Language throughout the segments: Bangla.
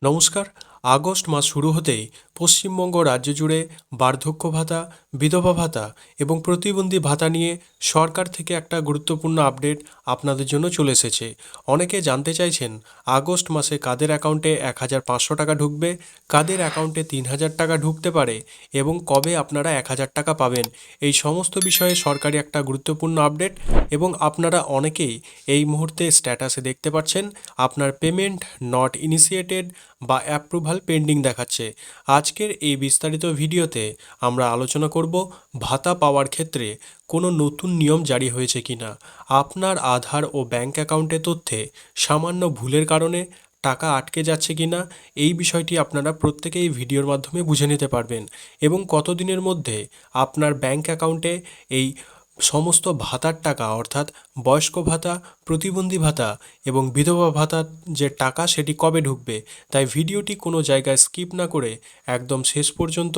নমস্কার। আগস্ট মাস শুরু হতেই পশ্চিমবঙ্গ রাজ্য জুড়ে বার্ধক্য ভাতা, বিধবা ভাতা এবং প্রতিবন্ধী ভাতা নিয়ে সরকার থেকে একটা গুরুত্বপূর্ণ আপডেট আপনাদের জন্য চলে এসেছে। অনেকে জানতে চাইছেন আগস্ট মাসে কাদের অ্যাকাউন্টে 1,500 টাকা ঢুকবে, কাদের অ্যাকাউন্টে 3,000 টাকা ঢুকতে পারে এবং কবে আপনারা 1,000 টাকা পাবেন। এই সমস্ত বিষয়ে সরকারি একটা গুরুত্বপূর্ণ আপডেট এবং আপনারা অনেকেই এই মুহূর্তে স্ট্যাটাসে দেখতে পাচ্ছেন আপনার পেমেন্ট নট ইনিশিয়েটেড বা অ্যাপ্রুভাল পেন্ডিং দেখাচ্ছে। আজকের এই বিস্তারিত ভিডিওতে আমরা আলোচনা করব ভাতা পাওয়ার ক্ষেত্রে কোনো নতুন নিয়ম জারি হয়েছে কিনা, আপনার আধার ও ব্যাংক অ্যাকাউন্টে তথ্যে সামান্য ভুলের কারণে টাকা আটকে যাচ্ছে কিনা এই বিষয়টি আপনারা প্রত্যেকেই ভিডিওর মাধ্যমে বুঝে নিতে পারবেন এবং কতদিনের মধ্যে আপনার ব্যাংক অ্যাকাউন্টে এই সমস্ত ভাতার টাকা অর্থাৎ বয়স্ক ভাতা, প্রতিবন্ধী ভাতা এবং বিধবা ভাতার যে টাকা সেটি কবে ঢুকবে। তাই ভিডিওটি কোনো জায়গায় স্কিপ না করে একদম শেষ পর্যন্ত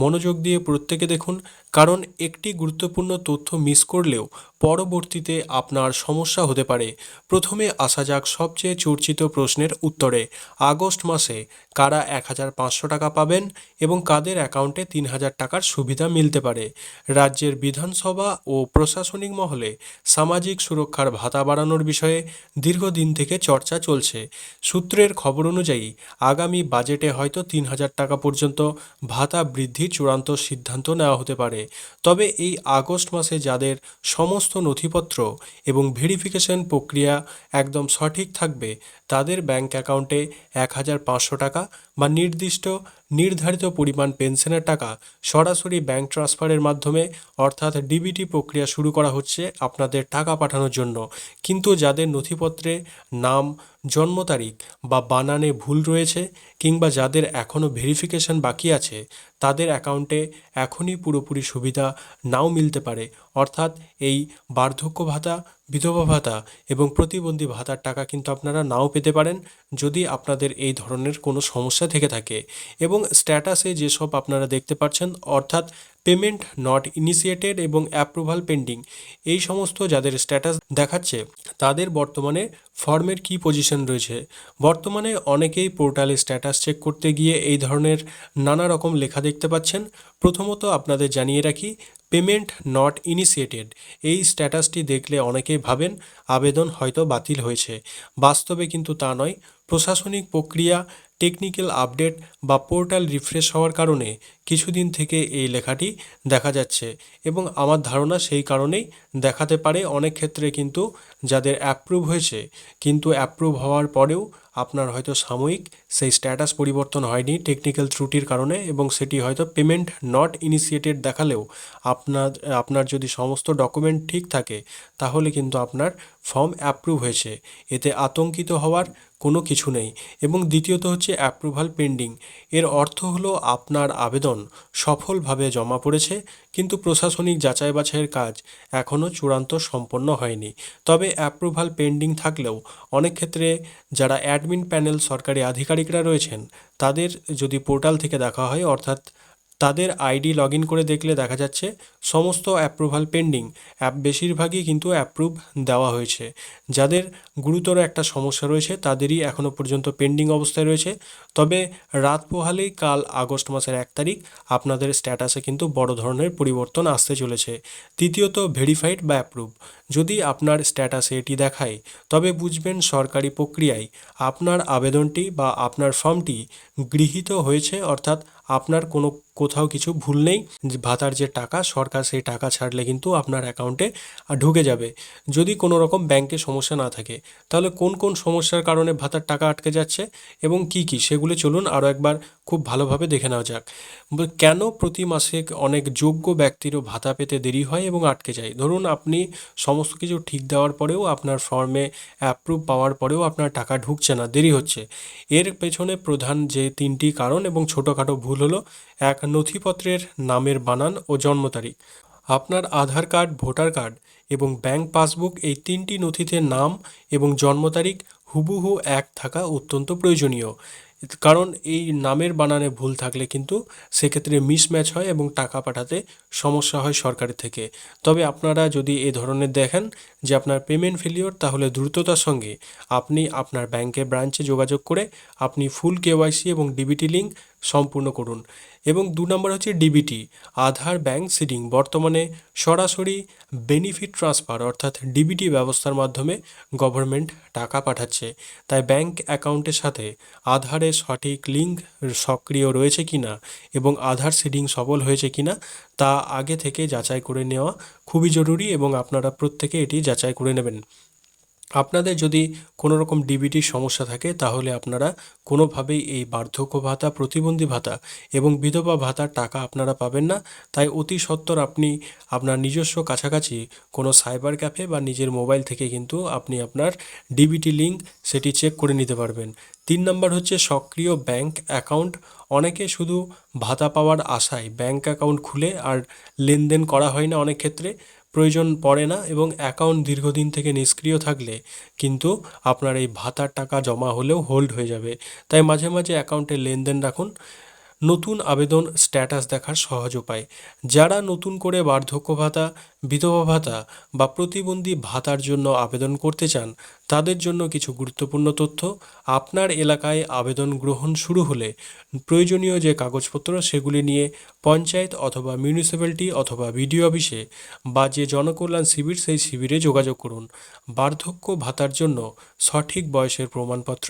মনোযোগ দিয়ে প্রত্যেকে দেখুন, কারণ একটি গুরুত্বপূর্ণ তথ্য মিস করলেও পরবর্তীতে আপনার সমস্যা হতে পারে। প্রথমে আসা যাক সবচেয়ে চর্চিত প্রশ্নের উত্তরে। আগস্ট মাসে কারা 1,500 টাকা পাবেন এবং কাদের অ্যাকাউন্টে 3,000 টাকার সুবিধা মিলতে পারে। রাজ্যের বিধানসভা ও প্রশাসনিক মহলে সামাজিক সুরক্ষার ভাতা বাড়ানোর বিষয়ে দীর্ঘদিন থেকে চর্চা চলছে। সূত্রের খবর অনুযায়ী আগামী বাজেটে হয়তো 3,000 টাকা পর্যন্ত ভাতা বৃদ্ধির চূড়ান্ত সিদ্ধান্ত নেওয়া হতে পারে। তবে এই আগস্ট মাসে যাদের সমস্ত নথিপত্র এবং ভেরিফিকেশন প্রক্রিয়া একদম সঠিক থাকবে তাদের ব্যাংক অ্যাকাউন্টে 1,500 টাকা বা নির্ধারিত পরিমাণ পেনশনের টাকা সরাসরি ব্যাংক ট্রান্সফারের মাধ্যমে অর্থাৎ ডিবিটি প্রক্রিয়া শুরু করা হচ্ছে আপনাদের টাকা পাঠানোর জন্য। কিন্তু যাদের নথিপত্রে নাম, জন্ম তারিখ বা বানানে ভুল রয়েছে কিংবা যাদের এখনও ভেরিফিকেশন বাকি আছে তাদের অ্যাকাউন্টে এখনই পুরোপুরি সুবিধা নাও মিলতে পারে। অর্থাৎ এই বার্ধক্য ভাতা, বিধবা ভাতা এবং প্রতিবন্ধী ভাতার টাকা কিন্তু আপনারা নাও পেতে পারেন যদি আপনাদের এই ধরনের কোনো সমস্যা থেকে থাকে। এবং স্ট্যাটাসে যেসব আপনারা দেখতে পাচ্ছেন অর্থাৎ পেমেন্ট নট ইনিশিয়েটেড এবং অ্যাপ্রুভাল পেন্ডিং, এই সমস্ত যাদের স্ট্যাটাস দেখাচ্ছে তাদের বর্তমানে ফর্মের কি পজিশন রয়েছে। বর্তমানে অনেকেই পোর্টালে স্ট্যাটাস চেক করতে গিয়ে এই ধরনের নানা রকম লেখা দেখতে পাচ্ছেন। প্রথমত আপনাদের জানিয়ে রাখি, পেমেন্ট নট ইনিশিয়েটেড এই স্ট্যাটাসটি দেখলে অনেকেই ভাবেন আবেদন হয়তো বাতিল হয়েছে। বাস্তবে কিন্তু তা নয়। প্রশাসনিক প্রক্রিয়া, টেকনিক্যাল আপডেট বা পোর্টাল রিফ্রেশ হওয়ার কারণে কিছুদিন থেকে এই লেখাটি দেখা যাচ্ছে এবং আমার ধারণা সেই কারণেই দেখাতে পারে। অনেক ক্ষেত্রে কিন্তু যাদের অ্যাপ্রুভ হয়েছে কিন্তু অ্যাপ্রুভ হওয়ার পরেও আপনার হয়তো সাময়িক সেই স্ট্যাটাস পরিবর্তন হয়নি টেকনিক্যাল ত্রুটির কারণে এবং সেটি হয়তো পেমেন্ট নট ইনিশিয়েটেড দেখালেও আপনার যদি সমস্ত ডকুমেন্ট ঠিক থাকে তাহলে কিন্তু আপনার ফর্ম অ্যাপ্রুভ হয়েছে। এতে আতঙ্কিত হওয়ার কোনো কিছু নেই। এবং দ্বিতীয়ত হচ্ছে অ্যাপ্রুভাল পেন্ডিং। এর অর্থ হলো আপনার আবেদন সফলভাবে জমা পড়েছে কিন্তু প্রশাসনিক যাচাই বাছাইয়ের কাজ এখনও চূড়ান্ত সম্পন্ন হয়নি। তবে অ্যাপ্রুভাল পেন্ডিং থাকলেও অনেক ক্ষেত্রে যারা অ্যাডমিন প্যানেল সরকারি আধিকারিকরা রয়েছেন তাদের যদি পোর্টাল থেকে দেখা হয় অর্থাৎ তাদের আইডি লগ ইন করে দেখলে দেখা যাচ্ছে সমস্ত অ্যাপ্রুভাল পেন্ডিং, বেশিরভাগই কিন্তু অ্যাপ্রুভ দেওয়া হয়েছে। যাদের গুরুতর একটা সমস্যা রয়েছে তাদেরই এখনও পর্যন্ত পেন্ডিং অবস্থায় রয়েছে। তবে রাত পোহালেই কাল আগস্ট মাসের 1 তারিখ আপনাদের স্ট্যাটাসে কিন্তু বড় ধরনের পরিবর্তন আসতে চলেছে। তৃতীয়ত ভেরিফাইড বা অ্যাপ্রুভ যদি আপনার স্ট্যাটাসে এটি দেখায় তবে বুঝবেন সরকারি প্রক্রিয়ায় আপনার আবেদনটি বা আপনার ফর্মটি গৃহীত হয়েছে, অর্থাৎ আপনার কোথাও কিছু ভুল নেই। ভাতার যে টাকা সরকার সেই টাকা ছাড়লে কিন্তু আপনার অ্যাকাউন্টে ঢুকে যাবে। যদি কোনো রকম ব্যাংকে সমস্যা না থাকে তাহলে কোন কোন সমস্যার কারণে ভাতার টাকা আটকে যাচ্ছে এবং কি কি সেগুলো চলুন আরও একবার খুব ভালোভাবে দেখে নেওয়া যাক। কেন প্রতি মাসে অনেক যোগ্য ব্যক্তিরও ভাতা পেতে দেরি হয় এবং আটকে যায়। ধরুন আপনি সমস্ত কিছু ঠিক দেওয়ার পরেও আপনার ফর্মে অ্যাপ্রুভ পাওয়ার পরেও আপনার টাকা ঢুকছে না, দেরি হচ্ছে। এর পেছনে প্রধান যে 3টি কারণ এবং ছোটোখাটো ভুল হলো: 1, নথিপত্রের নামের বানান ও জন্ম তারিখ। আপনার আধার কার্ড, ভোটার কার্ড এবং ব্যাংক পাসবুক এই 3টি নথিতে নাম এবং জন্ম তারিখ হুবহু এক থাকা অত্যন্ত প্রয়োজনীয়। কারণ এই নামের বানানে ভুল থাকলে কিন্তু সেক্ষেত্রে মিসম্যাচ হয় এবং টাকা পাঠাতে সমস্যা হয় সরকারের থেকে। তবে আপনারা যদি এ ধরনের দেখেন যে আপনার পেমেন্ট ফেলিওর, তাহলে দ্রুততার সঙ্গে আপনি আপনার ব্যাংকের ব্রাঞ্চে যোগাযোগ করে আপনি ফুল কেওয়াইসি এবং ডিবিটি লিঙ্ক সম্পূর্ণ করুন। এবং 2 নম্বর হচ্ছে ডিবিটি, আধার ব্যাংক সিডিং। বর্তমানে সরাসরি বেনিফিট ট্রান্সফার অর্থাৎ ডিবিটি ব্যবস্থার মাধ্যমে গভর্নমেন্ট টাকা পাঠাচ্ছে। তাই ব্যাংক অ্যাকাউন্টের সাথে আধারের সঠিক লিঙ্ক সক্রিয় রয়েছে কিনা এবং আধার সিডিং সফল হয়েছে কিনা তা আগে থেকে যাচাই করে নেওয়া খুবই জরুরি, এবং আপনারা প্রত্যেকে এটি যাচাই করে নেবেন। আপনাদের যদি কোনো রকম ডিবিটির সমস্যা থাকে তাহলে আপনারা কোনোভাবেই এই বার্ধক্য ভাতা, প্রতিবন্ধী ভাতা এবং বিধবা ভাতার টাকা আপনারা পাবেন না। তাই অতি সত্বর আপনি আপনার নিজস্ব কাছাকাছি কোনো সাইবার ক্যাফে বা নিজের মোবাইল থেকে কিন্তু আপনি আপনার ডিবিটি লিঙ্ক সেটি চেক করে নিতে পারবেন। 3 নম্বর হচ্ছে সক্রিয় ব্যাংক অ্যাকাউন্ট। অনেকে শুধু ভাতা পাওয়ার আশায় ব্যাংক অ্যাকাউন্ট খুলে আর লেনদেন করা হয় না, অনেক ক্ষেত্রে প্রয়োজন পড়ে না, এবং অ্যাকাউন্ট দীর্ঘদিন থেকে নিষ্ক্রিয় থাকলে কিন্তু আপনার এই ভাতার টাকা জমা হলেও হোল্ড হয়ে যাবে। তাই মাঝে মাঝে অ্যাকাউন্টে লেনদেন রাখুন। নতুন আবেদন স্ট্যাটাস দেখার সহজ উপায়। যারা নতুন করে বার্ধক্য ভাতা, বিধবা ভাতা বা প্রতিবন্ধী ভাতার জন্য আবেদন করতে চান তাদের জন্য কিছু গুরুত্বপূর্ণ তথ্য। আপনার এলাকায় আবেদন গ্রহণ শুরু হলে প্রয়োজনীয় যে কাগজপত্র সেগুলি নিয়ে পঞ্চায়েত অথবা মিউনিসিপ্যালিটি অথবা বিডিও অফিসে বা যে জনকল্যাণ শিবির সেই শিবিরে যোগাযোগ করুন। বার্ধক্য ভাতার জন্য সঠিক বয়সের প্রমাণপত্র,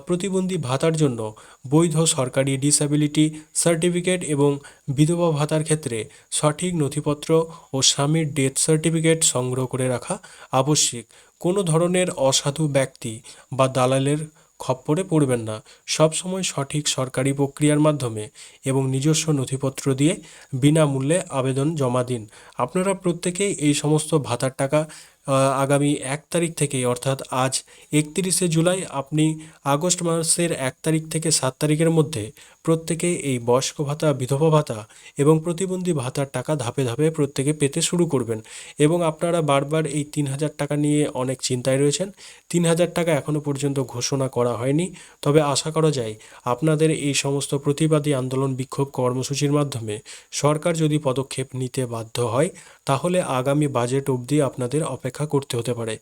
প্রতিবন্ধী ভাতার জন্য বৈধ সরকারি ডিসএবিলিটি সার্টিফিকেট এবং বিধবা ভাতার ক্ষেত্রে সঠিক নথিপত্র ও স্বামীর ডেথ সার্টিফিকেট সংগ্রহ করে রাখা আবশ্যিক। কোনো ধরনের অসাধু ব্যক্তি বা দালালের খপ্পরে পড়বেন না। সবসময় সঠিক সরকারি প্রক্রিয়ার মাধ্যমে এবং নিজস্ব নথিপত্র দিয়ে বিনামূল্যে আবেদন জমা দিন। আপনারা প্রত্যেকেই এই সমস্ত ভাতার টাকা আগামী 1 তারিখ থেকে, অর্থাৎ আজ 31শে জুলাই, আপনি আগস্ট মাসের 1 তারিখ থেকে 7 তারিখের মধ্যে প্রত্যেকে এই বয়স্ক ভাতা, বিধবা ভাতা এবং প্রতিবন্ধী ভাতার টাকা ধাপে ধাপে প্রত্যেকে পেতে শুরু করবেন। এবং আপনারা বারবার এই 3,000 টাকা নিয়ে অনেক চিন্তায় রয়েছেন। 3,000 টাকা এখনও পর্যন্ত ঘোষণা করা হয়নি, তবে আশা করা যায় আপনাদের এই সমস্ত প্রতিবাদী আন্দোলন, বিক্ষোভ কর্মসূচির মাধ্যমে সরকার যদি পদক্ষেপ নিতে বাধ্য হয় তাহলে আগামী বাজেট অবধি আপনাদের অপেক্ষা করতে হতে পারে।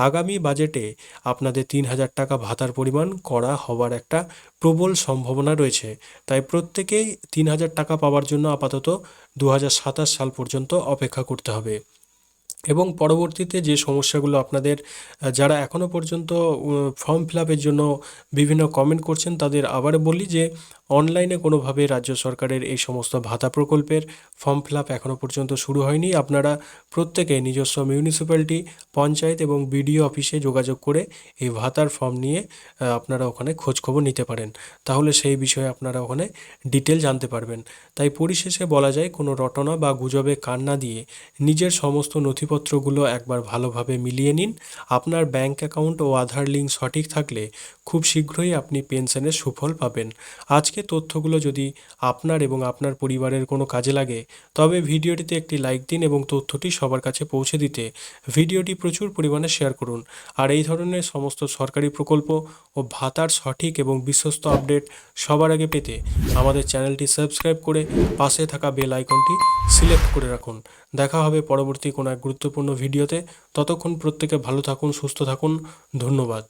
আগামী বাজেটে আপনাদের 3,000 টাকা ভাতার পরিমাণ করা হওয়ার একটা প্রবল সম্ভাবনা রয়েছে। তাই প্রত্যেকেই 3,000 টাকা পাওয়ার জন্য আপাতত 2027 সাল পর্যন্ত অপেক্ষা করতে হবে। এবং পরবর্তীতে যে সমস্যাগুলো আপনাদের, যারা এখনও পর্যন্ত ফর্ম ফিল আপের জন্য বিভিন্ন কমেন্ট করছেন তাদের আবার বলি যে অনলাইনে কোনোভাবে রাজ্য সরকারের এই সমস্ত ভাতা প্রকল্পের ফর্ম ফিল আপ এখনও পর্যন্ত শুরু হয়নি। আপনারা প্রত্যেকে নিজস্ব মিউনিসিপ্যালিটি, পঞ্চায়েত এবং বিডিও অফিসে যোগাযোগ করে এই ভাতার ফর্ম নিয়ে আপনারা ওখানে খোঁজখবর নিতে পারেন। তাহলে সেই বিষয়ে আপনারা ওখানে ডিটেল জানতে পারবেন। তাই পরিশেষে বলা যায়, কোনো রটনা বা গুজবে কান না দিয়ে নিজের সমস্ত নথিপত্রগুলো একবার ভালোভাবে মিলিয়ে নিন। আপনার ব্যাংক অ্যাকাউন্ট ও আধার লিঙ্ক সঠিক থাকলে খুব শীঘ্রই আপনি পেনশনের সুফল পাবেন। আজকে তথ্যগুলো যদি আপনার এবং আপনার পরিবারের কোনো কাজে লাগে তবে ভিডিওটিতে একটি লাইক দিন এবং তথ্যটি সবার কাছে পৌঁছে দিতে ভিডিওটি প্রচুর পরিমাণে শেয়ার করুন। আর এই ধরনের সমস্ত সরকারি প্রকল্প ও ভাতার সঠিক এবং বিশ্বস্ত আপডেট সবার আগে পেতে আমাদের চ্যানেলটি সাবস্ক্রাইব করে পাশে থাকা বেল আইকনটি সিলেক্ট করে রাখুন। দেখা হবে পরবর্তী কোনো এক গুরুত্বপূর্ণ ভিডিওতে। ততক্ষণ প্রত্যেকে ভালো থাকুন, সুস্থ থাকুন। ধন্যবাদ।